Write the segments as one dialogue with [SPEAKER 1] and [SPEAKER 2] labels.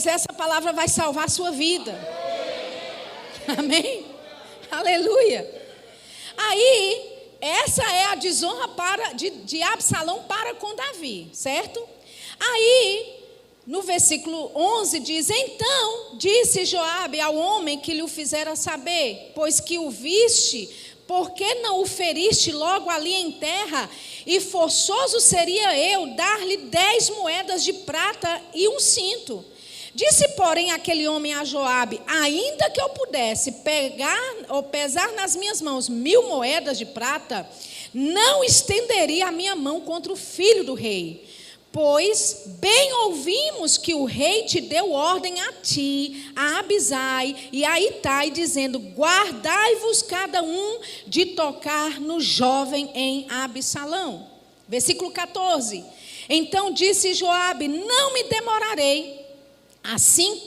[SPEAKER 1] mas essa palavra vai salvar a sua vida. Amém? Aleluia. Aí, essa é a desonra de Absalão para com Davi, certo? Aí, no versículo 11 diz: então disse Joabe ao homem que lhe o fizera saber, pois que o viste, por que não o feriste logo ali em terra? E forçoso seria eu dar-lhe 10 moedas de prata e um cinto. Disse, porém, aquele homem a Joabe: ainda que eu pudesse pegar ou pesar nas minhas mãos 1000 moedas de prata, não estenderia a minha mão contra o filho do rei. Pois bem ouvimos que o rei te deu ordem a ti, a Abisai e a Itai, dizendo: guardai-vos cada um de tocar no jovem em Absalão. Versículo 14. Então disse Joabe: não me demorarei, assim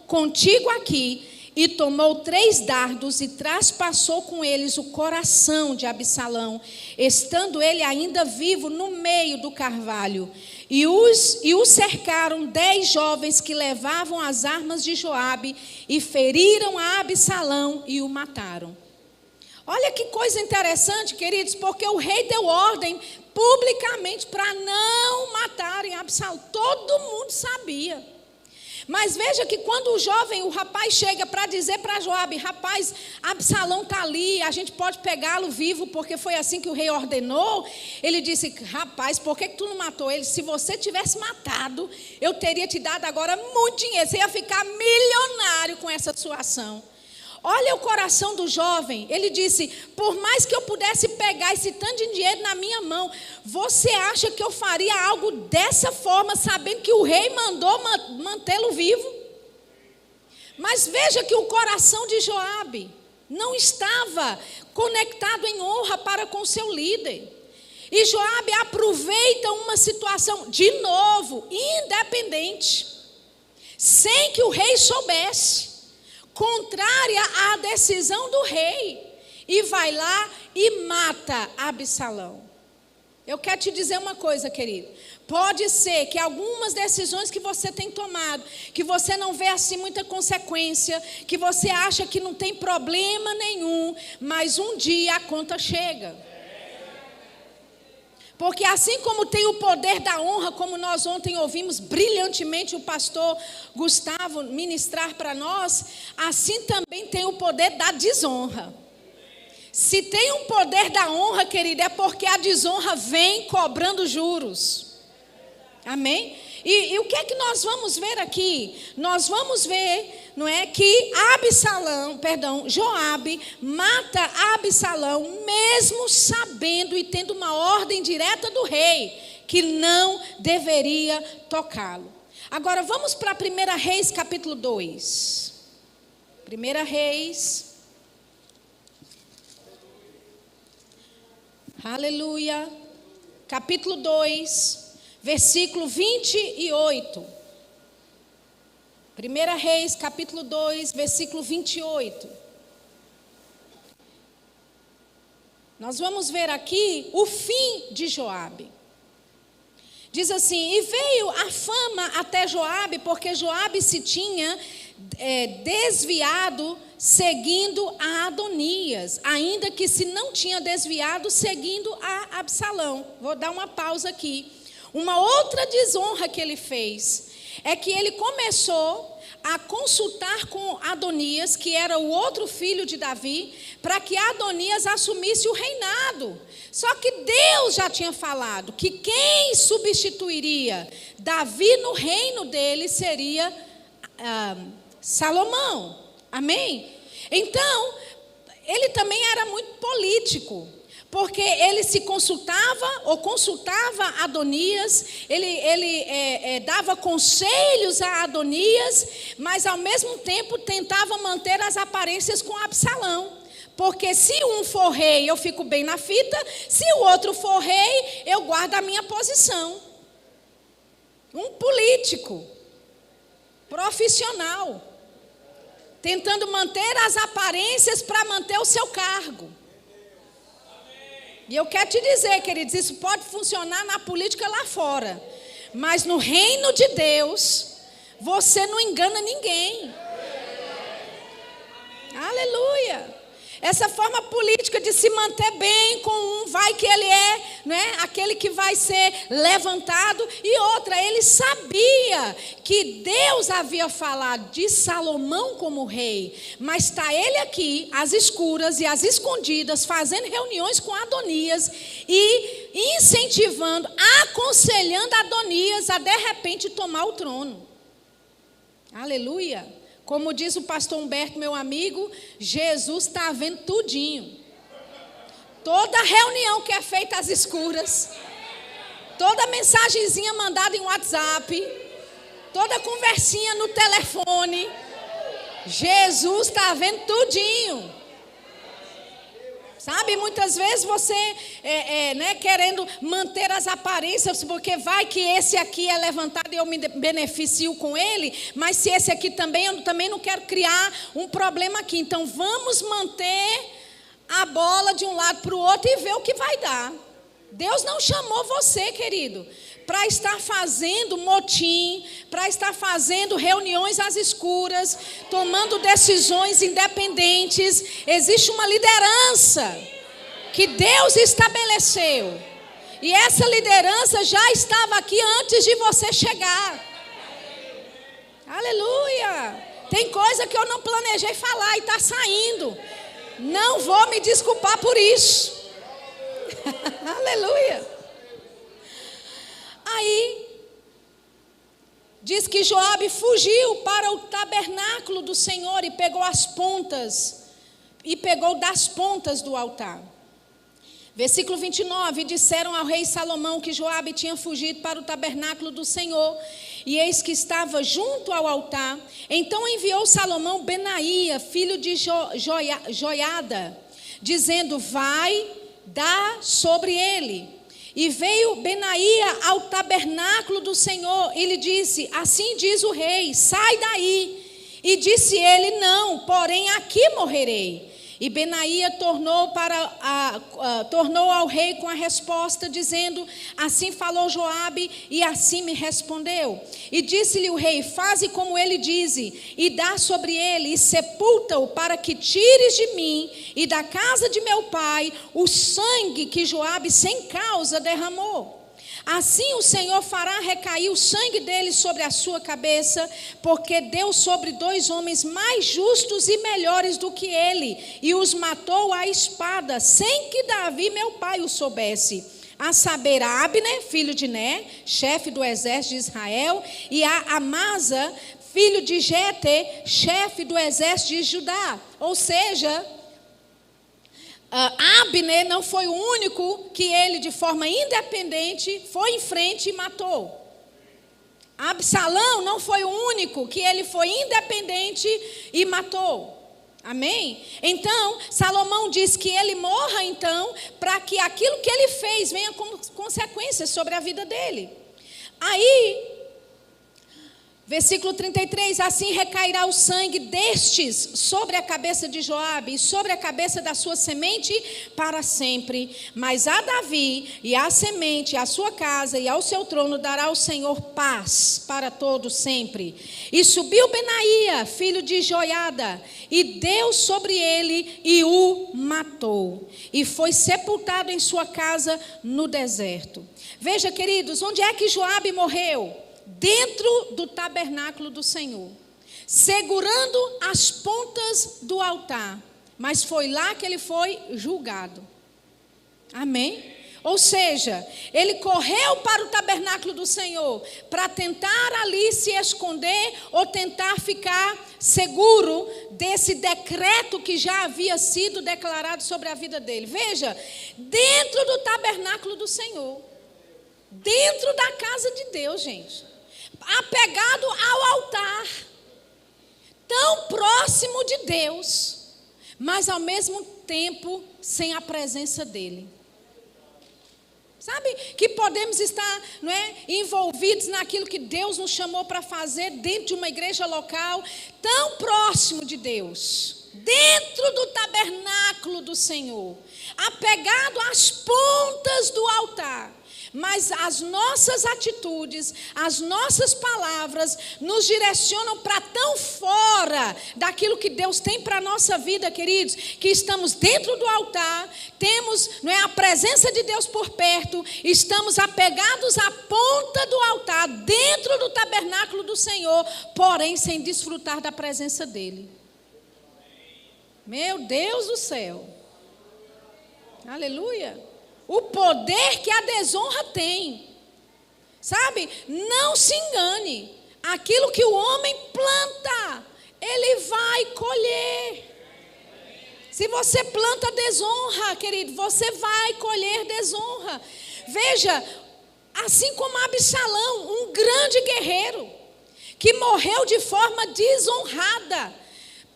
[SPEAKER 1] contigo aqui. E tomou 3 dardos e traspassou com eles o coração de Absalão, estando ele ainda vivo no meio do carvalho. E o cercaram 10 jovens que levavam as armas de Joabe e feriram a Absalão e o mataram. Olha que coisa interessante, queridos, porque o rei deu ordem publicamente para não matarem Absalão. Todo mundo sabia. Mas veja que quando o rapaz chega para dizer para Joabe: rapaz, Absalão está ali, a gente pode pegá-lo vivo, porque foi assim que o rei ordenou. Ele disse: rapaz, por que tu não matou ele? Se você tivesse matado, eu teria te dado agora muito dinheiro, você ia ficar milionário com essa sua ação. Olha o coração do jovem. Ele disse: por mais que eu pudesse pegar esse tanto de dinheiro na minha mão, você acha que eu faria algo dessa forma, sabendo que o rei mandou mantê-lo vivo? Mas veja que o coração de Joabe não estava conectado em honra para com seu líder. E Joabe aproveita uma situação, de novo, independente, sem que o rei soubesse, contrária à decisão do rei, e vai lá e mata Absalão. Eu quero te dizer uma coisa, querido. Pode ser que algumas decisões que você tem tomado, que você não vê assim muita consequência, que você acha que não tem problema nenhum, mas um dia a conta chega. Porque assim como tem o poder da honra, como nós ontem ouvimos brilhantemente o pastor Gustavo ministrar para nós, assim também tem o poder da desonra. Se tem um poder da honra, querida, é porque a desonra vem cobrando juros. Amém? E o que é que nós vamos ver aqui? Nós vamos ver, não é, que Joabe mata Absalão, mesmo sabendo e tendo uma ordem direta do rei, que não deveria tocá-lo. Agora vamos para 1 Reis capítulo 2. 1 Reis. Aleluia. Capítulo 2. Versículo 28. 1 Reis, capítulo 2, versículo 28. Nós vamos ver aqui o fim de Joabe. Diz assim: e veio a fama até Joabe, porque Joabe se tinha desviado seguindo a Adonias, ainda que se não tinha desviado seguindo a Absalão. Vou dar uma pausa aqui. Uma outra desonra que ele fez é que ele começou a consultar com Adonias, que era o outro filho de Davi, para que Adonias assumisse o reinado. Só que Deus já tinha falado que quem substituiria Davi no reino dele seria Salomão. Amém? Então, ele também era muito político. Porque ele se consultava Adonias, ele dava conselhos a Adonias, mas ao mesmo tempo tentava manter as aparências com Absalão. Porque se um for rei, eu fico bem na fita, se o outro for rei, eu guardo a minha posição. Um político, profissional, tentando manter as aparências para manter o seu cargo. E eu quero te dizer, queridos, isso pode funcionar na política lá fora, mas no reino de Deus, Você não engana ninguém. Aleluia. Essa forma política de se manter bem com um, vai que ele é, né, aquele que vai ser levantado. E outra, ele sabia que Deus havia falado de Salomão como rei. Mas está ele aqui, às escuras e às escondidas, fazendo reuniões com Adonias e incentivando, aconselhando Adonias a de repente tomar o trono. Aleluia. Como diz o pastor Humberto, meu amigo, Jesus está vendo tudinho. Toda reunião que é feita às escuras, toda mensagenzinha mandada em WhatsApp, toda conversinha no telefone, Jesus está vendo tudinho. Sabe, muitas vezes você, querendo manter as aparências, porque vai que esse aqui é levantado e eu me beneficio com ele, mas se esse aqui também, eu também não quero criar um problema aqui. Então, vamos manter a bola de um lado para o outro e ver o que vai dar. Deus não chamou você, querido, para estar fazendo motim, para estar fazendo reuniões às escuras, tomando decisões independentes. Existe uma liderança que Deus estabeleceu. E essa liderança já estava aqui antes de você chegar. Aleluia! Tem coisa que eu não planejei falar e está saindo. Não vou me desculpar por isso. Aleluia! Aí, diz que Joabe fugiu para o tabernáculo do Senhor e pegou das pontas do altar. Versículo 29, disseram ao rei Salomão que Joabe tinha fugido para o tabernáculo do Senhor, e eis que estava junto ao altar. Então enviou Salomão Benaía, filho de Joiada, dizendo, vai, dá sobre ele. E veio Benaía ao tabernáculo do Senhor e lhe disse, assim diz o rei, sai daí. E disse ele, não, porém aqui morrerei. E Benaía tornou ao rei com a resposta, dizendo, assim falou Joabe e assim me respondeu. E disse-lhe o rei, faze como ele diz, e dá sobre ele, e sepulta-o, para que tires de mim e da casa de meu pai o sangue que Joabe sem causa derramou. Assim o Senhor fará recair o sangue dele sobre a sua cabeça, porque deu sobre 2 homens mais justos e melhores do que ele, e os matou à espada, sem que Davi, meu pai, o soubesse. A saber, Abner, filho de Ner, chefe do exército de Israel, e a Amasa, filho de Jete, chefe do exército de Judá. Ou seja, Abner não foi o único que ele, de forma independente, foi em frente e matou. Absalão não foi o único que ele foi independente e matou. Amém? Então, Salomão diz que ele morra, então, para que aquilo que ele fez venha com consequências sobre a vida dele. Aí, versículo 33, assim recairá o sangue destes sobre a cabeça de Joabe e sobre a cabeça da sua semente para sempre. Mas a Davi e a semente, a sua casa e ao seu trono dará o Senhor paz para todos sempre. E subiu Benaía, filho de Joiada, e deu sobre ele e o matou. E foi sepultado em sua casa no deserto. Veja, queridos, onde é que Joabe morreu? Dentro do tabernáculo do Senhor, segurando as pontas do altar, mas foi lá que ele foi julgado. Amém? Ou seja, ele correu para o tabernáculo do Senhor para tentar ali se esconder ou tentar ficar seguro desse decreto que já havia sido declarado sobre a vida dele. Veja, dentro do tabernáculo do Senhor, dentro da casa de Deus, gente, apegado ao altar, tão próximo de Deus, mas ao mesmo tempo sem a presença dele. Sabe que podemos estar, não é, envolvidos naquilo que Deus nos chamou para fazer dentro de uma igreja local, tão próximo de Deus, dentro do tabernáculo do Senhor, apegado às pontas do altar. Mas as nossas atitudes, as nossas palavras nos direcionam para tão fora daquilo que Deus tem para a nossa vida, queridos, que estamos dentro do altar, temos, não é, a presença de Deus por perto, estamos apegados à ponta do altar, dentro do tabernáculo do Senhor, porém sem desfrutar da presença dEle. Meu Deus do céu. Aleluia. O poder que a desonra tem. Sabe? Não se engane. Aquilo que o homem planta, ele vai colher. Se você planta desonra, querido, você vai colher desonra. Veja, assim como Absalão, um grande guerreiro, que morreu de forma desonrada,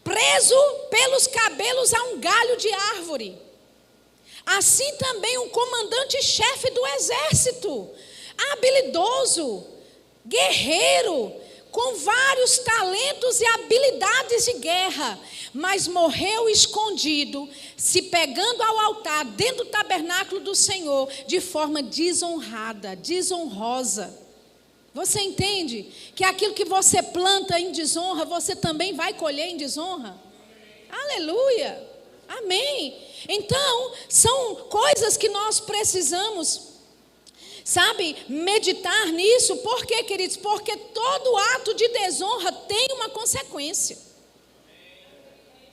[SPEAKER 1] preso pelos cabelos a um galho de árvore. Assim também um comandante-chefe do exército, habilidoso, guerreiro, com vários talentos e habilidades de guerra, mas morreu escondido, se pegando ao altar, dentro do tabernáculo do Senhor, de forma desonrada, desonrosa. Você entende que aquilo que você planta em desonra, você também vai colher em desonra? Aleluia! Amém! Então, são coisas que nós precisamos, sabe, meditar nisso. Por quê, queridos? Porque todo ato de desonra tem uma consequência.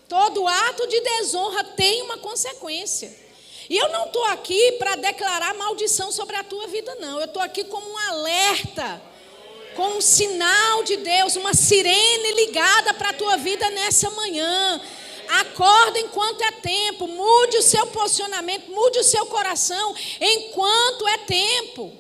[SPEAKER 1] Todo ato de desonra tem uma consequência. E eu não estou aqui para declarar maldição sobre a tua vida, não. Eu estou aqui como um alerta, como um sinal de Deus, uma sirene ligada para a tua vida nessa manhã. Acorda enquanto é tempo, mude o seu posicionamento, mude o seu coração enquanto é tempo.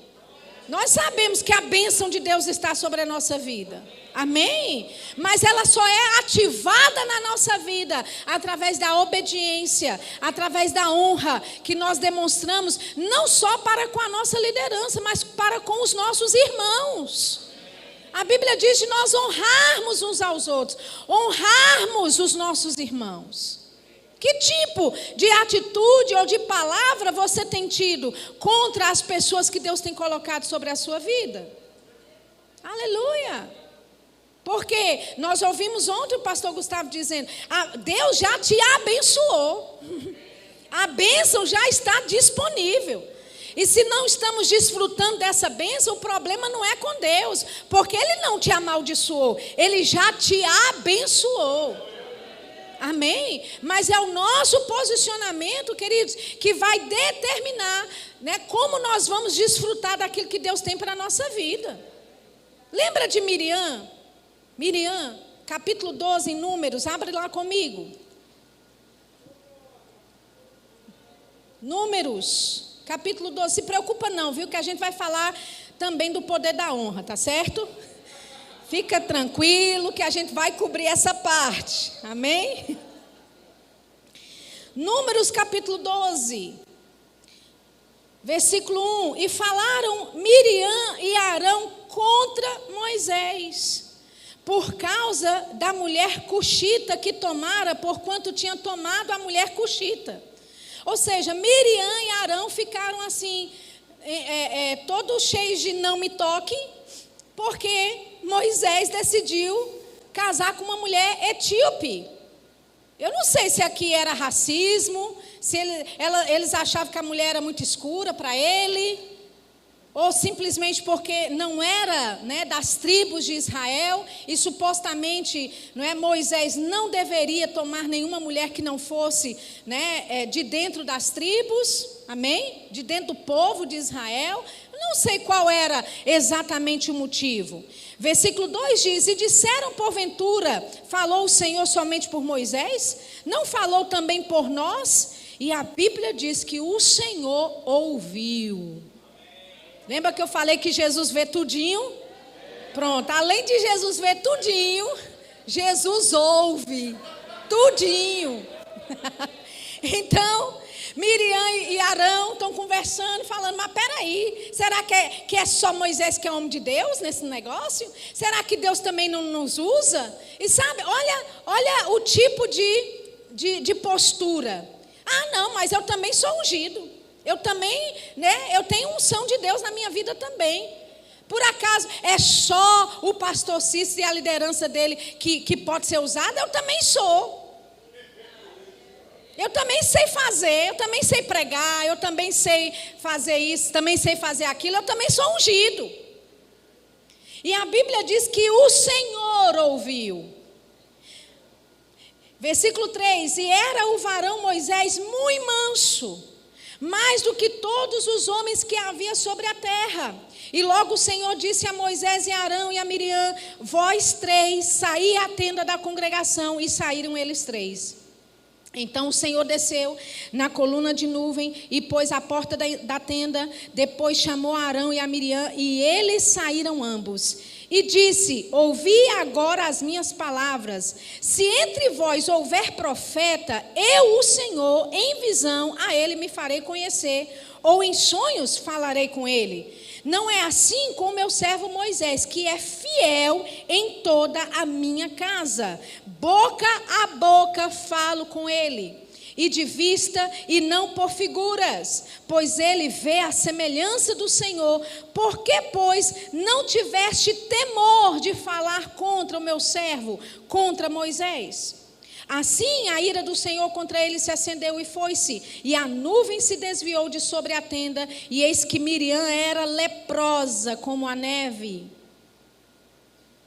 [SPEAKER 1] Nós sabemos que a bênção de Deus está sobre a nossa vida, amém? Mas ela só é ativada na nossa vida através da obediência, através da honra que nós demonstramos, não só para com a nossa liderança, mas para com os nossos irmãos. A Bíblia diz de nós honrarmos uns aos outros, honrarmos os nossos irmãos. Que tipo de atitude ou de palavra você tem tido contra as pessoas que Deus tem colocado sobre a sua vida? Aleluia! Porque nós ouvimos ontem o pastor Gustavo dizendo, Deus já te abençoou. A bênção já está disponível. E se não estamos desfrutando dessa bênção, o problema não é com Deus, porque Ele não te amaldiçoou, Ele já te abençoou. Amém? Mas é o nosso posicionamento, queridos, que vai determinar, né, como nós vamos desfrutar daquilo que Deus tem para a nossa vida. Lembra de Miriam? Miriam, capítulo 12 em Números, abre lá comigo. Números. Capítulo 12, se preocupa não, viu? Que a gente vai falar também do poder da honra, tá certo? Fica tranquilo que a gente vai cobrir essa parte, amém? Números capítulo 12, versículo 1. E falaram Miriam e Arão contra Moisés, por causa da mulher cuxita que tomara, porquanto tinha tomado a mulher cuxita. Ou seja, Miriam e Arão ficaram assim, todos cheios de não me toque, porque Moisés decidiu casar com uma mulher etíope. Eu não sei se aqui era racismo, se eles achavam que a mulher era muito escura para ele, ou simplesmente porque não era, né, das tribos de Israel, e supostamente, não é, Moisés não deveria tomar nenhuma mulher que não fosse, né, de dentro das tribos, amém? De dentro do povo de Israel. Não sei qual era exatamente o motivo. Versículo 2 diz, e disseram porventura, falou o Senhor somente por Moisés? Não falou também por nós? E a Bíblia diz que o Senhor ouviu. Lembra que eu falei que Jesus vê tudinho? Pronto, além de Jesus ver tudinho, Jesus ouve tudinho. Então, Miriam e Arão estão conversando, falando, mas peraí, será que é só Moisés que é homem de Deus nesse negócio? Será que Deus também não nos usa? E sabe, olha o tipo de de postura. Ah, não, mas eu também sou ungido. Eu também, eu tenho unção de Deus na minha vida também. Por acaso é só o pastor Cícero e a liderança dele que pode ser usada? Eu também sou. Eu também sei fazer, eu também sei pregar, eu também sei fazer isso, também sei fazer aquilo, eu também sou ungido. E a Bíblia diz que o Senhor ouviu. Versículo 3: e era o varão Moisés muito manso, mais do que todos os homens que havia sobre a terra. E logo o Senhor disse a Moisés e a Arão e a Miriam: vós três, saí à tenda da congregação. E saíram eles três. Então o Senhor desceu na coluna de nuvem e pôs a porta da tenda. Depois chamou a Arão e a Miriam, e eles saíram ambos. E disse: ouvi agora as minhas palavras. Se entre vós houver profeta, eu, o Senhor, em visão a ele me farei conhecer, ou em sonhos falarei com ele. Não é assim com o meu servo Moisés, que é fiel em toda a minha casa. Boca a boca falo com ele, e de vista e não por figuras, pois ele vê a semelhança do Senhor. Por que, pois, não tiveste temor de falar contra o meu servo, contra Moisés? Assim a ira do Senhor contra ele se acendeu e foi-se, e a nuvem se desviou de sobre a tenda, e eis que Miriam era leprosa como a neve.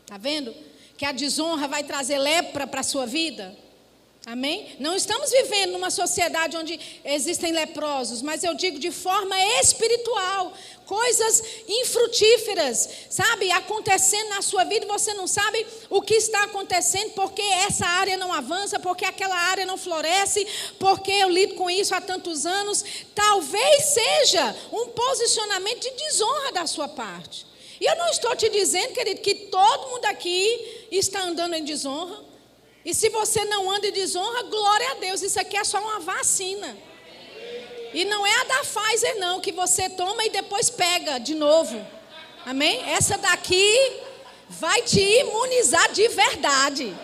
[SPEAKER 1] Está vendo? Que a desonra vai trazer lepra para a sua vida. Amém? Não estamos vivendo numa sociedade onde existem leprosos, mas eu digo de forma espiritual, coisas infrutíferas, sabe, acontecendo na sua vida e você não sabe o que está acontecendo, porque essa área não avança, porque aquela área não floresce, porque eu lido com isso há tantos anos. Talvez seja um posicionamento de desonra da sua parte. E eu não estou te dizendo, querido, que todo mundo aqui está andando em desonra. E se você não anda em desonra, glória a Deus, isso aqui é só uma vacina. E não é a da Pfizer não, que você toma e depois pega de novo. Amém? Essa daqui vai te imunizar de verdade.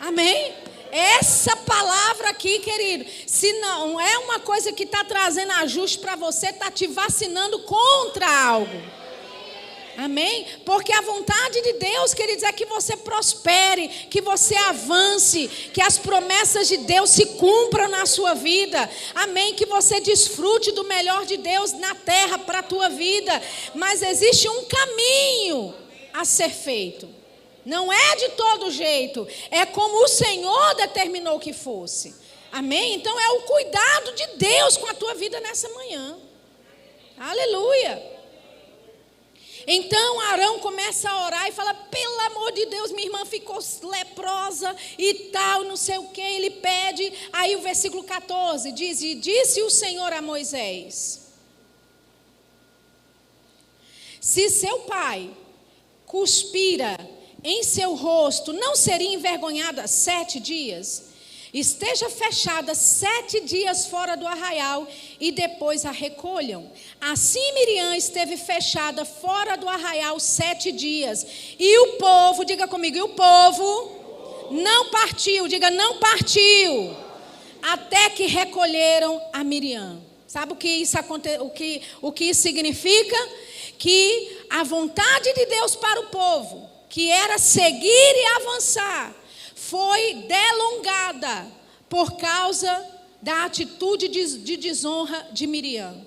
[SPEAKER 1] Amém? Essa palavra aqui, querido, se não é uma coisa que está trazendo ajuste para você, está te vacinando contra algo. Amém? Porque a vontade de Deus, queridos, é que você prospere, que você avance, que as promessas de Deus se cumpram na sua vida. Amém? Que você desfrute do melhor de Deus na terra para a tua vida. Mas existe um caminho a ser feito. Não é de todo jeito. É como o Senhor determinou que fosse. Amém? Então é o cuidado de Deus com a tua vida nessa manhã. Aleluia. Então Arão começa a orar e fala: pelo amor de Deus, minha irmã ficou leprosa e tal, não sei o que. Ele pede, aí o versículo 14 diz: e disse o Senhor a Moisés: se seu pai cuspira em seu rosto, não seria envergonhada 7 dias? Esteja fechada 7 dias fora do arraial e depois a recolham. Assim Miriam esteve fechada fora do arraial 7 dias. E o povo, diga comigo, e o povo não partiu, diga não partiu, até que recolheram a Miriam. Sabe o que isso significa? Que a vontade de Deus para o povo, que era seguir e avançar, foi delongada por causa da atitude de desonra de Miriam.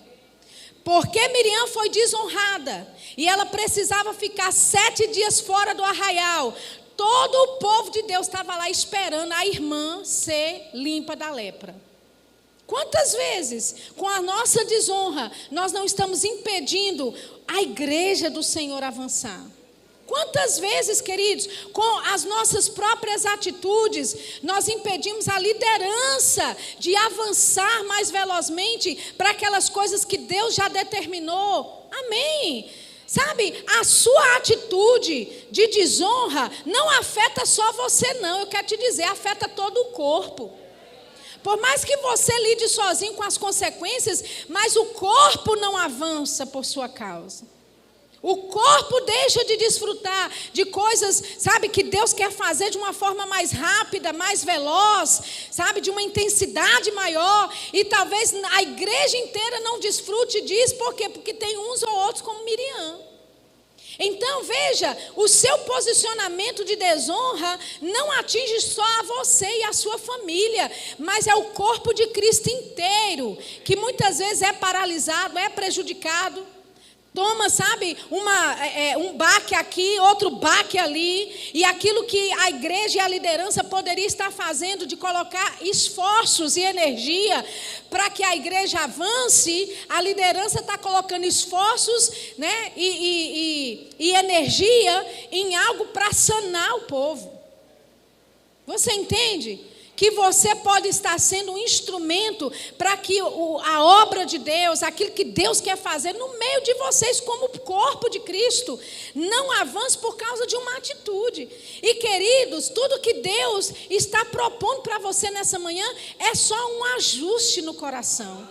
[SPEAKER 1] Porque Miriam foi desonrada e ela precisava ficar 7 dias fora do arraial. Todo o povo de Deus estava lá esperando a irmã ser limpa da lepra. Quantas vezes, com a nossa desonra, nós não estamos impedindo a igreja do Senhor avançar? Quantas vezes, queridos, com as nossas próprias atitudes, nós impedimos a liderança de avançar mais velozmente para aquelas coisas que Deus já determinou? Amém? Sabe, a sua atitude de desonra não afeta só você não, eu quero te dizer, afeta todo o corpo. Por mais que você lide sozinho com as consequências, mas o corpo não avança por sua causa. O corpo deixa de desfrutar de coisas, sabe, que Deus quer fazer de uma forma mais rápida, mais veloz, sabe, de uma intensidade maior. E talvez a igreja inteira não desfrute disso. Por quê? Porque tem uns ou outros como Miriam. Então, veja, o seu posicionamento de desonra não atinge só a você e a sua família, mas é o corpo de Cristo inteiro, que muitas vezes é paralisado, é prejudicado. Toma, sabe, um baque aqui, outro baque ali, e aquilo que a igreja e a liderança poderia estar fazendo de colocar esforços e energia para que a igreja avance, a liderança está colocando esforços, né, e energia em algo para sanar o povo. Você entende? Que você pode estar sendo um instrumento para que a obra de Deus, aquilo que Deus quer fazer no meio de vocês como corpo de Cristo, não avance por causa de uma atitude. E queridos, tudo que Deus está propondo para você nessa manhã é só um ajuste no coração.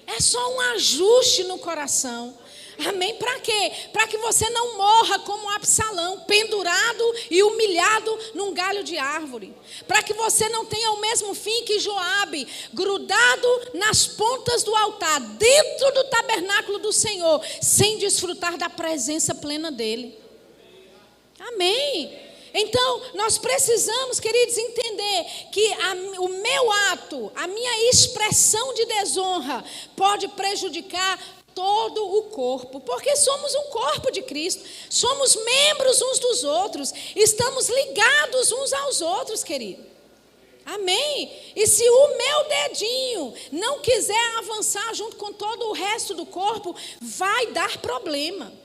[SPEAKER 1] É só um ajuste no coração. Amém? Para quê? Para que você não morra como Absalão, pendurado e humilhado num galho de árvore. Para que você não tenha o mesmo fim que Joabe, grudado nas pontas do altar, dentro do tabernáculo do Senhor, sem desfrutar da presença plena dele. Amém? Então, nós precisamos, queridos, entender que o meu ato, a minha expressão de desonra pode prejudicar todo o corpo, porque somos um corpo de Cristo, somos membros uns dos outros, estamos ligados uns aos outros, querido. Amém? E se o meu dedinho não quiser avançar junto com todo o resto do corpo, vai dar problema.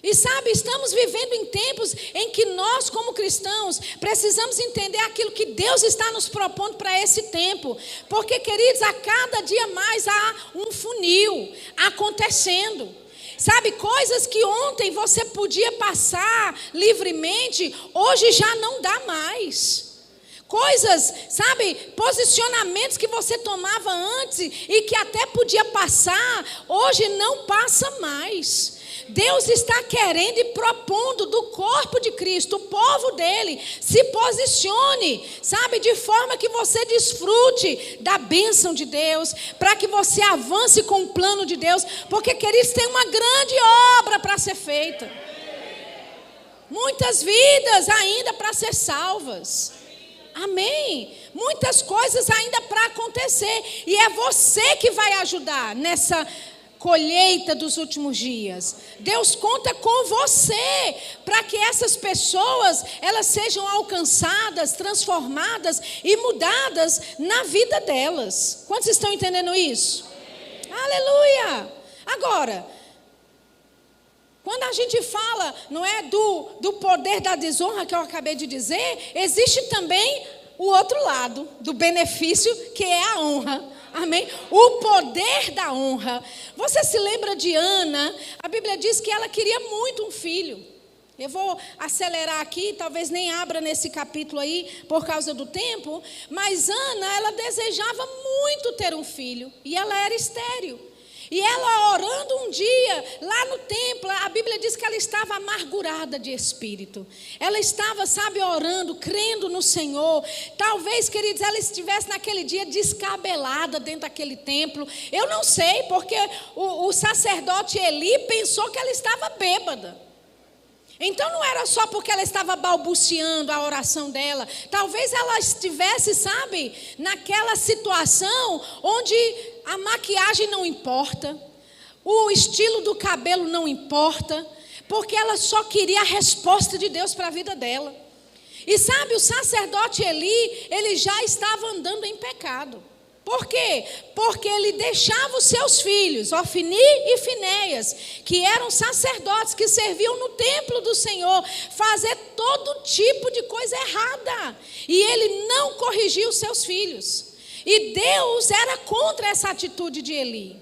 [SPEAKER 1] E sabe, estamos vivendo em tempos em que nós, como cristãos, precisamos entender aquilo que Deus está nos propondo para esse tempo. Porque, queridos, a cada dia mais há um funil acontecendo. Sabe, coisas que ontem você podia passar livremente, hoje já não dá mais. Coisas, sabe, posicionamentos que você tomava antes e que até podia passar, hoje não passa mais. Deus está querendo e propondo do corpo de Cristo, o povo dele, se posicione, sabe, de forma que você desfrute da bênção de Deus, para que você avance com o plano de Deus, porque, queridos, tem uma grande obra para ser feita. Muitas vidas ainda para ser salvas. Amém? Muitas coisas ainda para acontecer, e é você que vai ajudar nessa colheita dos últimos dias. Deus conta com você para que essas pessoas elas sejam alcançadas, transformadas e mudadas na vida delas. Quantos estão entendendo isso? Aleluia! Agora, quando a gente fala, não é, do poder da desonra que eu acabei de dizer, existe também o outro lado do benefício, que é a honra. Amém? O poder da honra. Você se lembra de Ana? A Bíblia diz que ela queria muito um filho. Eu vou acelerar aqui, talvez nem abra nesse capítulo aí por causa do tempo. Mas Ana, ela desejava muito ter um filho. E ela era estéril. E ela orando um dia, lá no templo, a Bíblia diz que ela estava amargurada de espírito. Ela estava, sabe, orando, crendo no Senhor. Talvez, queridos, ela estivesse naquele dia descabelada dentro daquele templo. Eu não sei, porque o sacerdote Eli pensou que ela estava bêbada. Então não era só porque ela estava balbuciando a oração dela. Talvez ela estivesse, sabe, naquela situação onde a maquiagem não importa, o estilo do cabelo não importa, porque ela só queria a resposta de Deus para a vida dela. E sabe, o sacerdote Eli, ele já estava andando em pecado. Por quê? Porque ele deixava os seus filhos, Ofni e Finéias, que eram sacerdotes que serviam no templo do Senhor, fazer todo tipo de coisa errada. E ele não corrigia os seus filhos. E Deus era contra essa atitude de Eli.